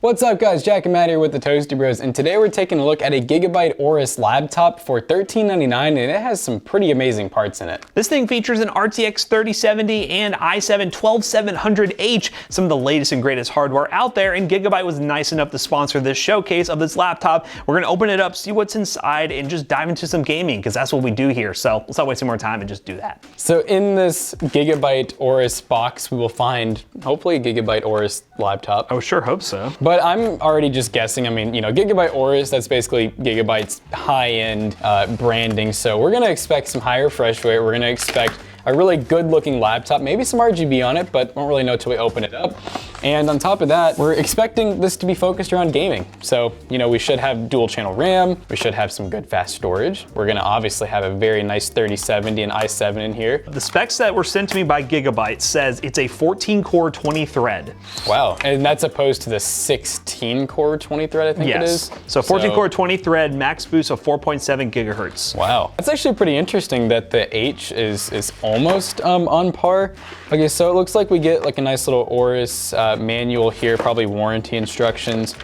What's up guys, Jack and Matt here with the Toasty Bros, and today we're taking a look at a Gigabyte Aorus laptop for $13.99, and it has some pretty amazing parts in it. This thing features an RTX 3070 and i7-12700H, some of the latest and greatest hardware out there, and Gigabyte was nice enough to sponsor this showcase of this laptop. We're gonna open it up, see what's inside, and just dive into some gaming, because that's what we do here. So let's not waste more time and just do that. So in this Gigabyte Aorus box, we will find, hopefully, a Gigabyte Aorus laptop. I sure hope so. But I'm already just guessing. I mean, you know, Gigabyte Aorus, that's basically Gigabyte's high-end branding. So we're gonna expect some high refresh rate. We're gonna expect a really good looking laptop, maybe some RGB on it, but won't really know till we open it up. And on top of that, we're expecting this to be focused around gaming. So, you know, we should have dual channel RAM, we should have some good fast storage. We're gonna obviously have a very nice 3070 and i7 in here. The specs that were sent to me by Gigabyte says it's a 14 core 20 thread. Wow, and that's opposed to the 16 core 20 thread, I think it is. So 14 core 20 thread, max boost of 4.7 gigahertz. Wow, that's actually pretty interesting that the H is almost on par. Okay, so it looks like we get like a nice little Aorus manual here, probably warranty instructions.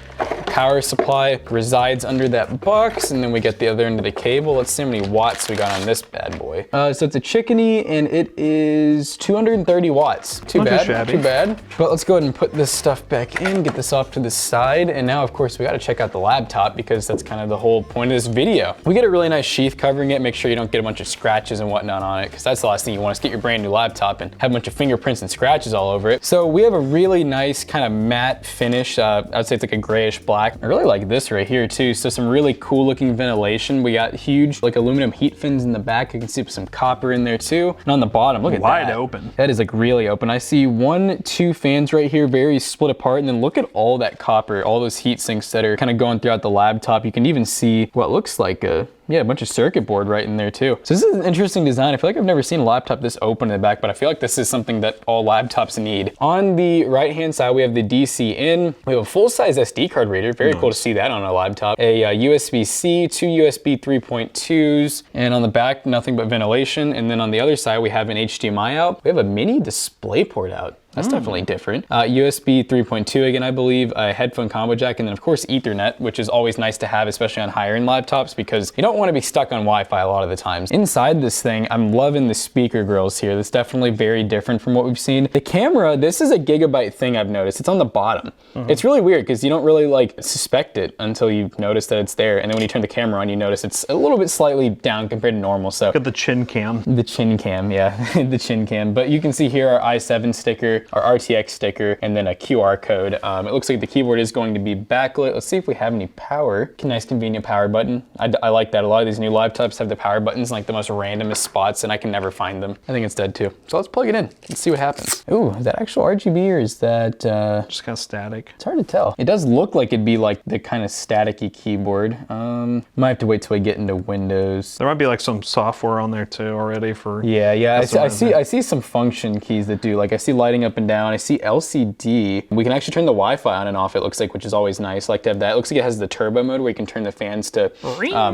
Power supply resides under that box, and then we get the other end of the cable. Let's see how many watts we got on this bad boy. So it's a Chickeny, and it is 230 watts. Too bad, not too bad. But let's go ahead and put this stuff back in, get this off to the side, and now of course we gotta check out the laptop because that's kind of the whole point of this video. We get a really nice sheath covering it, make sure you don't get a bunch of scratches and whatnot on it, because that's the last thing you want is get your brand new laptop and have a bunch of fingerprints and scratches all over it. So we have a really nice kind of matte finish. I'd say it's like a grayish black. I really like this right here too. So some really cool looking ventilation. We got huge like aluminum heat fins in the back. You can see some copper in there too. And on the bottom, look at that. Wide open. That is like really open. I see 1, 2 fans right here, very split apart. And then look at all that copper, all those heat sinks that are kind of going throughout the laptop. You can even see what looks like a bunch of circuit board right in there too. So this is an interesting design. I feel like I've never seen a laptop this open in the back, but I feel like this is something that all laptops need. On the right-hand side, we have the DC in. We have a full-size SD card reader. Very cool to see that on a laptop. A USB-C, 2 USB 3.2s, and on the back, nothing but ventilation. And then on the other side, we have an HDMI out. We have a mini DisplayPort out. That's definitely different. USB 3.2 again, I believe, a headphone combo jack, and then of course Ethernet, which is always nice to have, especially on higher end laptops, because you don't want to be stuck on Wi-Fi a lot of the times. Inside this thing, I'm loving the speaker grills here. That's definitely very different from what we've seen. The camera, this is a Gigabyte thing I've noticed. It's on the bottom. It's really weird because you don't really like suspect it until you notice that it's there, and then when you turn the camera on, you notice it's a little bit slightly down compared to normal. So look at the chin cam. The chin cam, yeah, the chin cam. But you can see here our i7 sticker, our RTX sticker, and then a QR code. It looks like the keyboard is going to be backlit. Let's see if we have any power. Nice convenient power button. I like that. A lot of these new laptops have the power buttons in like the most randomest spots, and I can never find them. I think it's dead too. So let's plug it in and see what happens. Ooh, is that actual RGB or is that just kind of static? It's hard to tell. It does look like it'd be like the kind of staticky keyboard. Might have to wait till we get into Windows. There might be like some software on there too already for. Yeah. I see some function keys that do, like I see lighting up and down. I see LCD. We can actually turn the Wi-Fi on and off, it looks like, which is always nice. I like to have that. It looks like it has the turbo mode where you can turn the fans to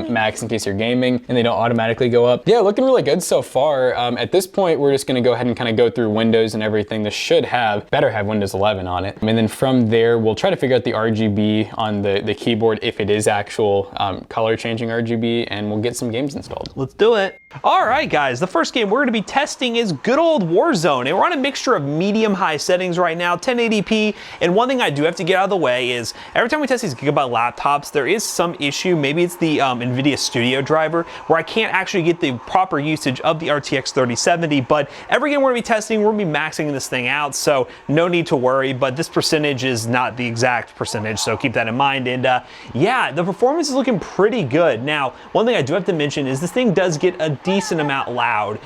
max in case you're gaming and they don't automatically go up. Yeah, looking really good so far. At this point, we're just gonna go ahead and kind of go through Windows and everything. This should better have Windows 11 on it. And then from there, we'll try to figure out the RGB on the keyboard if it is actual color changing RGB, and we'll get some games installed. Let's do it. All right, guys, the first game we're gonna be testing is good old Warzone. And we're on a mixture of medium-high settings right now, 1080p. And one thing I do have to get out of the way is every time we test these Gigabyte laptops, there is some issue. Maybe it's the NVIDIA Studio driver where I can't actually get the proper usage of the RTX 3070. But every game we're gonna be testing, we're gonna be maxing this thing out, so no need to worry. But this percentage is not the exact percentage, so keep that in mind. And yeah, the performance is looking pretty good. Now, one thing I do have to mention is this thing does get a decent amount loud.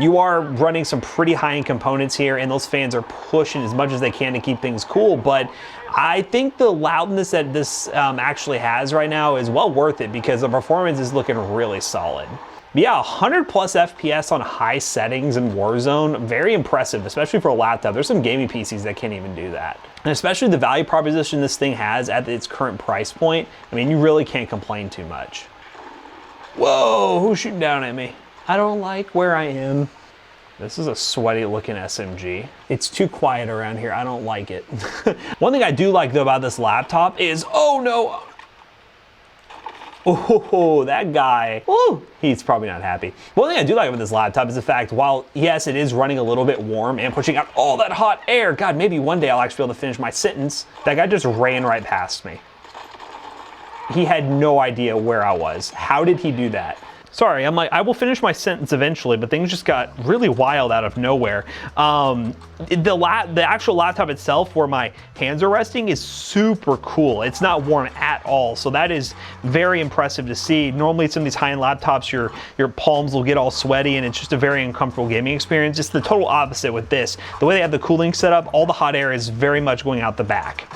You are running some pretty high-end components here, and those fans are pushing as much as they can to keep things cool, but I think the loudness that this actually has right now is well worth it because the performance is looking really solid. But yeah, 100 plus FPS on high settings in Warzone, very impressive, especially for a laptop. There's some gaming PCs that can't even do that. And especially the value proposition this thing has at its current price point, I mean, you really can't complain too much. Whoa, who's shooting down at me? I don't like where I am. This is a sweaty looking SMG. It's too quiet around here. I don't like it. One thing I do like though about this laptop is, oh no. Oh, that guy, oh, he's probably not happy. One thing I do like about this laptop is the fact, while yes, it is running a little bit warm and pushing out all that hot air, God, maybe one day I'll actually be able to finish my sentence. That guy just ran right past me. He had no idea where I was. How did he do that? Sorry, I'm like, I will finish my sentence eventually, but things just got really wild out of nowhere. The actual laptop itself, where my hands are resting, is super cool. It's not warm at all, so that is very impressive to see. Normally, some of these high-end laptops, your palms will get all sweaty, and it's just a very uncomfortable gaming experience. It's the total opposite with this. The way they have the cooling set up, all the hot air is very much going out the back.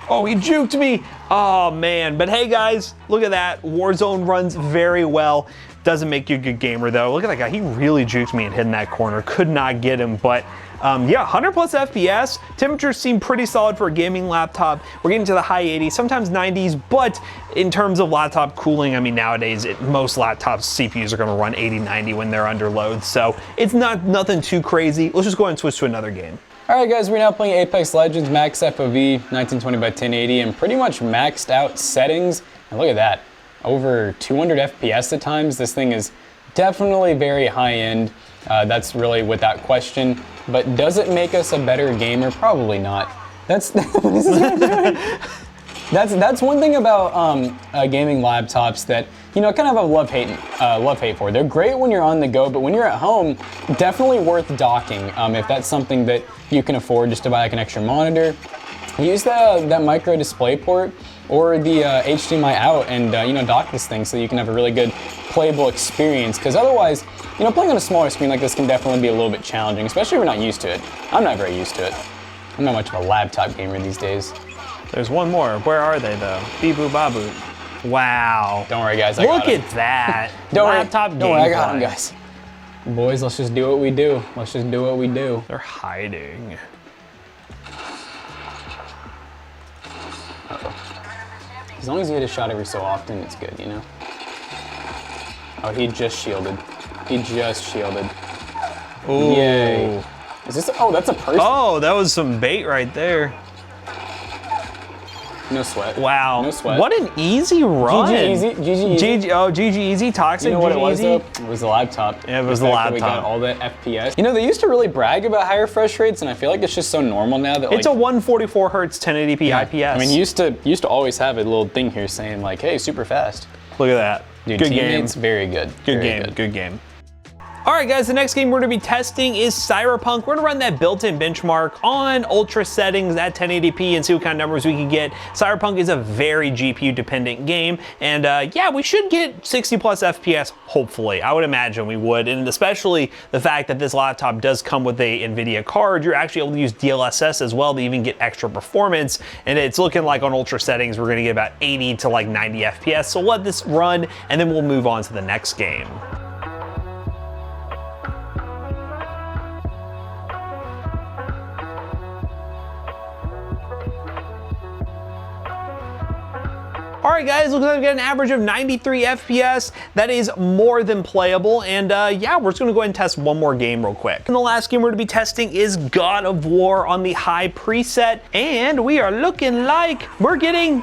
Oh, he juked me. Oh, man. But hey, guys, look at that. Warzone runs very well. Doesn't make you a good gamer, though. Look at that guy. He really juked me and hid in that corner. Could not get him, but yeah, 100 plus FPS. Temperatures seem pretty solid for a gaming laptop. We're getting to the high 80s, sometimes 90s, but in terms of laptop cooling, I mean, nowadays, most laptops, CPUs are going to run 80, 90 when they're under load, so it's nothing too crazy. Let's just go ahead and switch to another game. Alright guys, we're now playing Apex Legends Max FOV 1920 by 1080 and pretty much maxed out settings. And look at that, over 200 FPS at times. This thing is definitely very high end. That's really without question. But does it make us a better gamer? Probably not. That's what is this guy doing? That's one thing about gaming laptops that, you know, kind of have a love-hate for. They're great when you're on the go, but when you're at home, definitely worth docking. If that's something that you can afford, just to buy like an extra monitor, use that micro display port or the HDMI out and you know, dock this thing so you can have a really good playable experience. Because otherwise, you know, playing on a smaller screen like this can definitely be a little bit challenging, especially if you're not used to it. I'm not very used to it. I'm not much of a laptop gamer these days. There's one more. Where are they though? Beep-boo baboot. Wow. Don't worry, guys. Look at that. Laptop gameplay. Don't worry, I got him, guys. Boys, let's just do what we do. Let's just do what we do. They're hiding. As long as you hit a shot every so often, it's good, you know? Oh, he just shielded. He just shielded. Ooh. Yay. Is this, oh, that's a person? Oh, that was some bait right there. No sweat. Wow. No sweat. What an easy run. GG easy. GG easy. Oh, GG easy. Toxic. You know what GG it was easy. though? It was the laptop. Yeah, it was the laptop. We got all the FPS. You know, they used to really brag about higher refresh rates, and I feel like it's just so normal now that it's a 144 hertz 1080p IPS. I mean, you used to always have a little thing here saying like, hey, super fast. Look at that. Dude, good teammates, game. very good. Good very game. Good. Good game. All right, guys, the next game we're gonna be testing is Cyberpunk. We're gonna run that built-in benchmark on ultra settings at 1080p and see what kind of numbers we can get. Cyberpunk is a very GPU-dependent game, and yeah, we should get 60 plus FPS, hopefully. I would imagine we would, and especially the fact that this laptop does come with a NVIDIA card, you're actually able to use DLSS as well to even get extra performance, and it's looking like on ultra settings, we're gonna get about 80 to like 90 FPS, so let this run, and then we'll move on to the next game. All right, guys, looks like we got an average of 93 FPS. That is more than playable. And yeah, we're just gonna go ahead and test one more game real quick. And the last game we're gonna be testing is God of War on the high preset. And we are looking like we're getting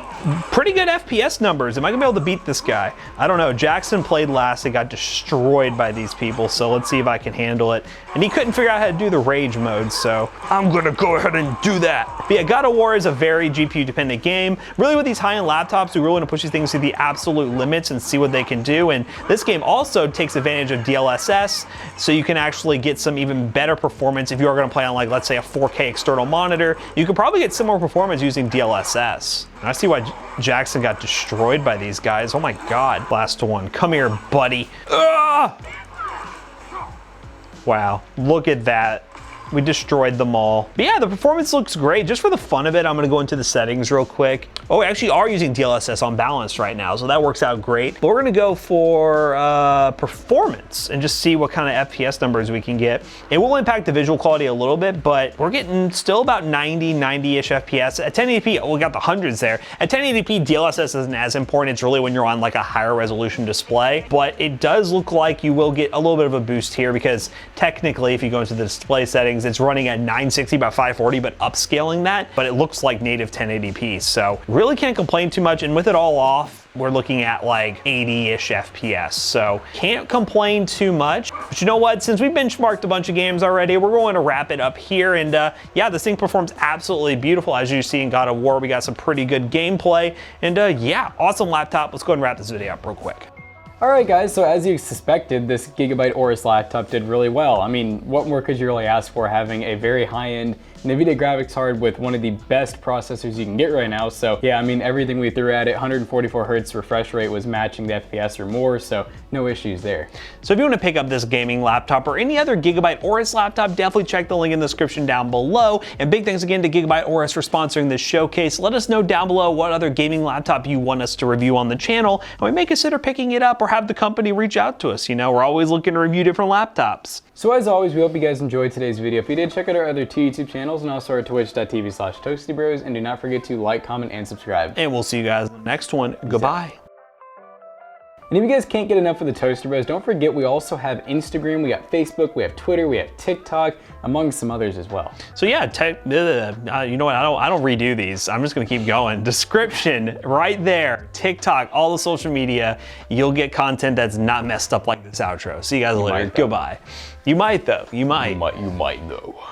pretty good FPS numbers. Am I gonna be able to beat this guy? I don't know. Jackson played last and got destroyed by these people. So let's see if I can handle it. And he couldn't figure out how to do the rage mode. So I'm gonna go ahead and do that. But yeah, God of War is a very GPU dependent game. Really with these high-end laptops, we really want to push these things to the absolute limits and see what they can do. And this game also takes advantage of DLSS, so you can actually get some even better performance if you are going to play on, like, let's say a 4K external monitor. You could probably get similar performance using DLSS. And I see why Jackson got destroyed by these guys. Oh my God. Last one. Come here, buddy. Ugh! Wow. Look at that. We destroyed them all. But yeah, the performance looks great. Just for the fun of it, I'm gonna go into the settings real quick. Oh, we actually are using DLSS on balance right now, so that works out great. But we're gonna go for performance and just see what kind of FPS numbers we can get. It will impact the visual quality a little bit, but we're getting still about 90-ish FPS. At 1080p, we got the hundreds there. At 1080p, DLSS isn't as important. It's really when you're on like a higher resolution display, but it does look like you will get a little bit of a boost here because technically, if you go into the display settings, it's running at 960 by 540, but upscaling that, but it looks like native 1080p. So really can't complain too much. And with it all off, we're looking at like 80-ish FPS. So can't complain too much. But you know what? Since we benchmarked a bunch of games already, we're going to wrap it up here. And yeah, this thing performs absolutely beautiful. As you see in God of War, we got some pretty good gameplay. And yeah, awesome laptop. Let's go ahead and wrap this video up real quick. Alright guys, so as you suspected, this Gigabyte Aorus laptop did really well. I mean, what more could you really ask for having a very high-end NVIDIA graphics card with one of the best processors you can get right now? So yeah, I mean, everything we threw at it, 144 Hz refresh rate was matching the FPS or more, so no issues there. So if you want to pick up this gaming laptop or any other Gigabyte Aorus laptop, definitely check the link in the description down below. And big thanks again to Gigabyte Aorus for sponsoring this showcase. Let us know down below what other gaming laptop you want us to review on the channel, and we may consider picking it up or have the company reach out to us. You know, we're always looking to review different laptops. So as always, we hope you guys enjoyed today's video. If you did, check out our other 2 YouTube channels and also our twitch.tv/toastybros, and do not forget to like, comment, and subscribe. And we'll see you guys in the next one. Goodbye. And if you guys can't get enough of the Toaster Bros, don't forget we also have Instagram, we got Facebook, we have Twitter, we have TikTok, among some others as well. So yeah, you know what? I don't redo these. I'm just gonna keep going. Description right there. TikTok, all the social media. You'll get content that's not messed up like this outro. See you guys later. Goodbye. You might though. You might. You might though.